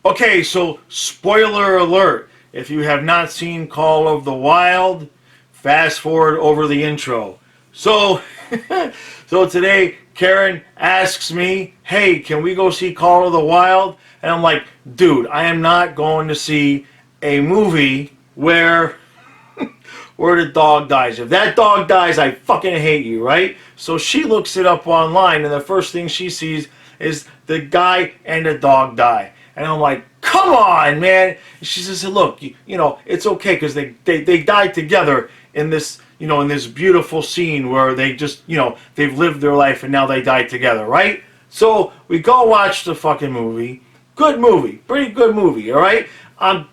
Okay, so spoiler alert. If you have not seen Call of the Wild, fast forward over the intro. So, so today Karen asks me, "Hey, can we go see Call of the Wild?" And I'm like, "Dude, I am not going to see a movie where the dog dies. If that dog dies, I fucking hate you, right?" So she looks it up online, and the first thing she sees is the guy and the dog die. And I'm like, come on, man. And she says, look, it's okay because they died together in this, in this beautiful scene where they just, they've lived their life and now they died together, right? So we go watch the fucking movie. Good movie. Pretty good movie, all right? I'm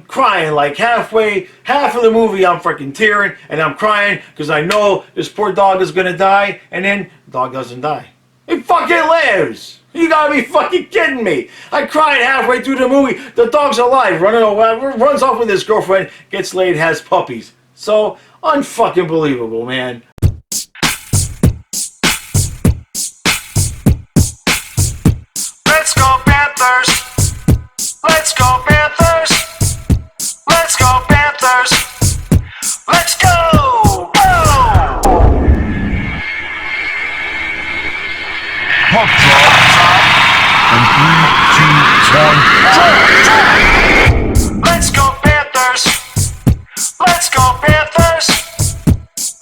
crying like half of the movie I'm freaking tearing and I'm crying because I know this poor dog is going to die, and then the dog doesn't die. He fucking lives! You gotta be fucking kidding me! I cried halfway through the movie. The dog's alive, running away, runs off with his girlfriend, gets laid, has puppies. So, unfucking believable, man. Let's go Panthers! Let's go Panthers! Let's go Panthers! Let's go! Go! Puck drop. And 3, 2, 1, Let's go Panthers! Let's go Panthers!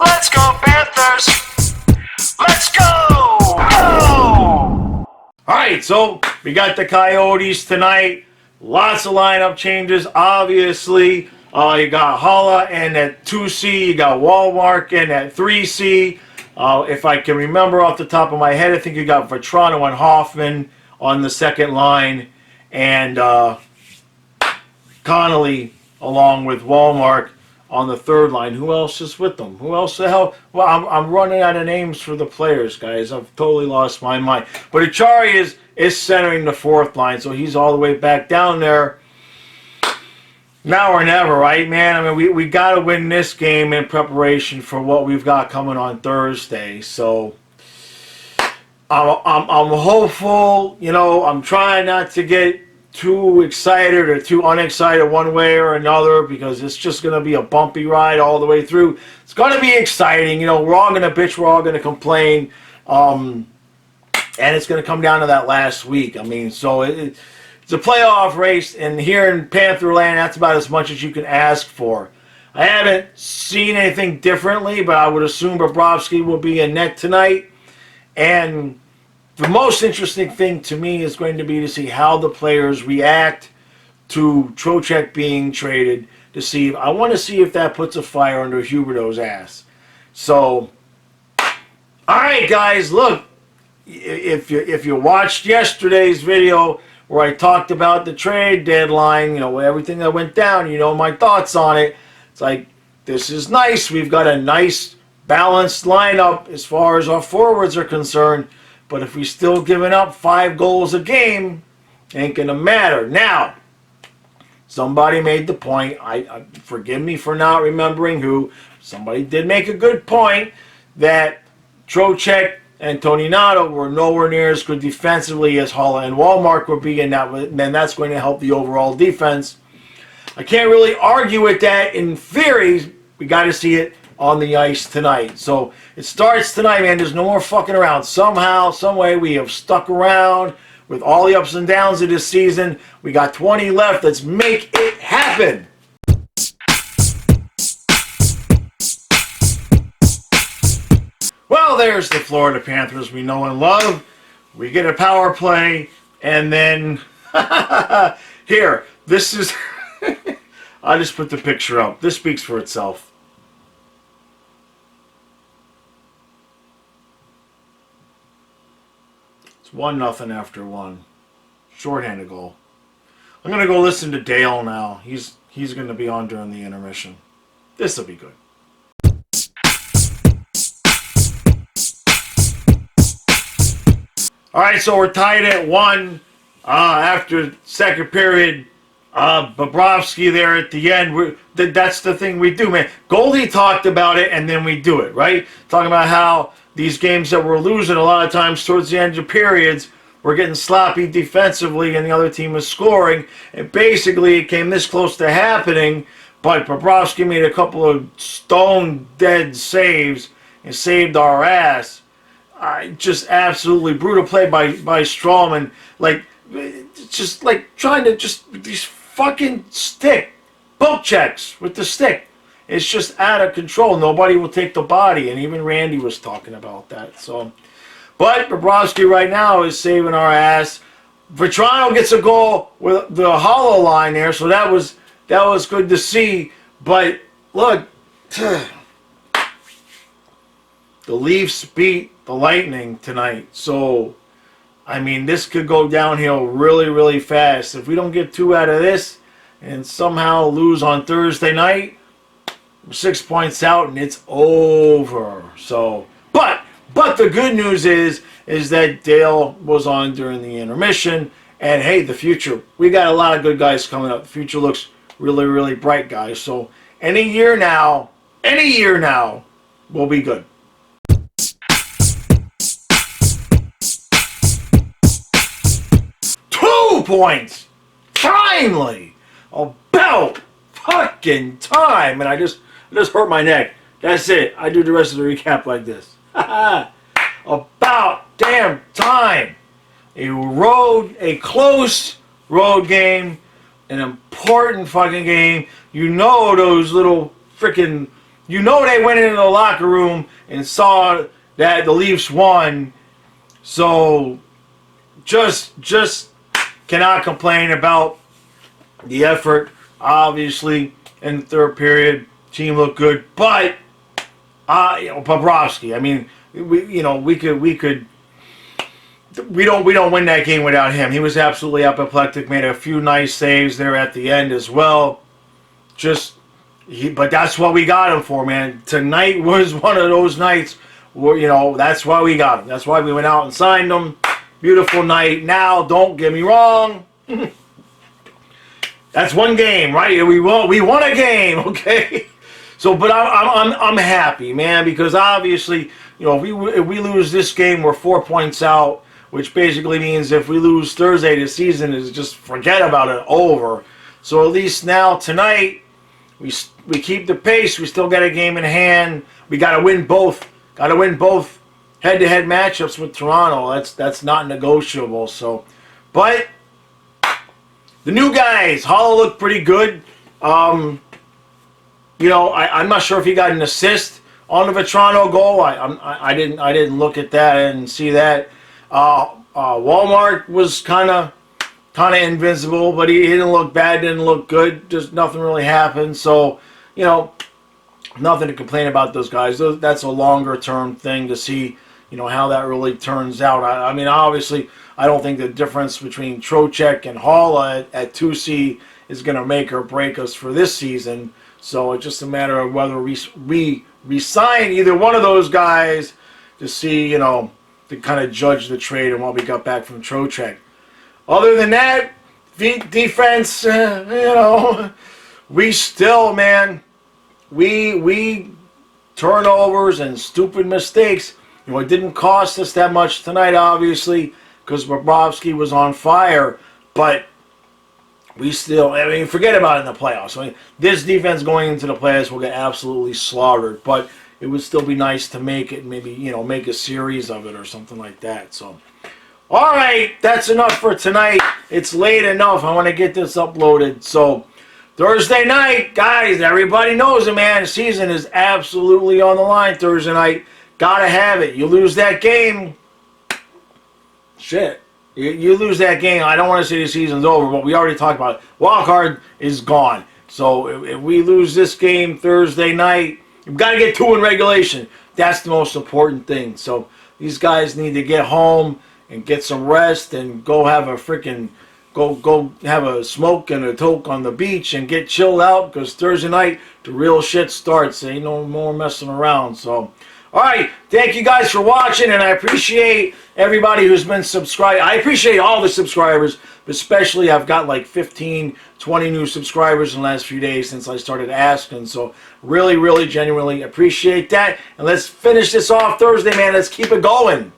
Let's go Panthers! Let's go! Go! Alright, so we got the Coyotes tonight. Lots of lineup changes, obviously. You got Holla in at 2C. You got Walmark in at 3C. If I can remember off the top of my head, I think you got Vetrano and Hoffman on the second line. And Connolly along with Walmark on the third line. Who else is with them? Who else the hell? Well, I'm running out of names for the players, guys. I've totally lost my mind. But Achari is centering the fourth line, so he's all the way back down there. Now or never, right, man? I mean, we got to win this game in preparation for what we've got coming on Thursday. So I'm hopeful. I'm trying not to get too excited or too unexcited one way or another, because it's just going to be a bumpy ride all the way through. It's going to be exciting. We're all going to bitch. We're all going to complain. And it's going to come down to that last week. I mean, so it's a playoff race, and here in Pantherland, that's about as much as you can ask for. I haven't seen anything differently, but I would assume Bobrovsky will be in net tonight. And the most interesting thing to me is going to be to see how the players react to Trocheck being traded. I want to see if that puts a fire under Huberdeau's ass. So, all right, guys, look. If you watched yesterday's video where I talked about the trade deadline, everything that went down, my thoughts on it. It's like, this is nice. We've got a nice balanced lineup as far as our forwards are concerned. But if we're still giving up 5 goals a game, ain't gonna matter. Now, somebody made the point. I forgive me for not remembering who. Somebody did make a good point that Trocheck and Toninato were nowhere near as good defensively as Holla and Walmark would be, and that's going to help the overall defense. I can't really argue with that. In theory, we got to see it on the ice tonight. So it starts tonight, man. There's no more fucking around. Somehow, some way, we have stuck around with all the ups and downs of this season. We got 20 left. Let's make it happen. Well, there's the Florida Panthers we know and love. We get a power play, and then here, this is I just put the picture up. This speaks for itself. It's 1-0 after 1. Shorthanded goal. I'm gonna go listen to Dale now. He's gonna be on during the intermission. This will be good. All right, so we're tied at 1 after second period. Bobrovsky there at the end. That's the thing we do, man. Goldie talked about it, and then we do it, right? Talking about how these games that we're losing a lot of times towards the end of periods, were getting sloppy defensively and the other team was scoring. And basically it came this close to happening, but Bobrovsky made a couple of stone-dead saves and saved our ass. Just absolutely brutal play by Strawman. Like, just like trying to these fucking stick poke checks with the stick. It's just out of control. Nobody will take the body, and even Randy was talking about that. So, but Bobrovsky right now is saving our ass. Vetrano gets a goal with the hollow line there, so that was good to see. But look, the Leafs beat the Lightning tonight, so I mean this could go downhill really, really fast if we don't get 2 out of this and somehow lose on Thursday night. We're 6 points out and it's over. So, but the good news is that Dale was on during the intermission, and hey, the future, we got a lot of good guys coming up. The future looks really, really bright, guys. So any year now, we'll be good. Points finally, about fucking time. And I just hurt my neck. That's it. I do the rest of the recap like this. About damn time. A close road game, an important fucking game. You know those little freaking, they went into the locker room and saw that the Leafs won. So just cannot complain about the effort. Obviously, in the third period, team looked good, but Bobrovsky. I mean, we don't win that game without him. He was absolutely apoplectic. Made a few nice saves there at the end as well. But that's what we got him for, man. Tonight was one of those nights where that's why we got him. That's why we went out and signed him. Beautiful night. Now, don't get me wrong. That's one game, right? We won a game, okay? So, but I'm happy, man, because obviously, if we lose this game, we're 4 points out, which basically means if we lose Thursday, the season is just forget about it, over. So at least now tonight, we keep the pace. We still got a game in hand. We got to win both. Got to win both head-to-head matchups with Toronto. That's not negotiable. So, but the new guys, Hall looked pretty good. I'm not sure if he got an assist on the Vetrano goal. I didn't look at that and see that. Walmart was kind of invincible, but he didn't look bad, didn't look good. Just nothing really happened. So, nothing to complain about those guys. That's a longer term thing to see, how that really turns out. I mean, obviously, I don't think the difference between Trocheck and Hall at 2C is going to make or break us for this season. So it's just a matter of whether we resign either one of those guys to see, to kind of judge the trade and what we got back from Trocheck. Other than that, defense, we still, man, we turnovers and stupid mistakes. It didn't cost us that much tonight, obviously, because Bobrovsky was on fire, but we still, forget about it in the playoffs. This defense going into the playoffs will get absolutely slaughtered, but it would still be nice to make it, maybe, make a series of it or something like that. So, all right, that's enough for tonight. It's late enough. I want to get this uploaded. So, Thursday night, guys, everybody knows it, man. The season is absolutely on the line Thursday night. Gotta have it. You lose that game, shit. You lose that game, I don't want to say the season's over, but we already talked about it. Wild card is gone. So if we lose this game Thursday night, you've got to get 2 in regulation. That's the most important thing. So these guys need to get home and get some rest and go have a freaking go have a smoke and a toke on the beach and get chilled out, because Thursday night the real shit starts. Ain't no more messing around. So, all right, thank you guys for watching, and I appreciate everybody who's been subscribed. I appreciate all the subscribers, but especially I've got like 15, 20 new subscribers in the last few days since I started asking. So really, really genuinely appreciate that. And let's finish this off Thursday, man. Let's keep it going.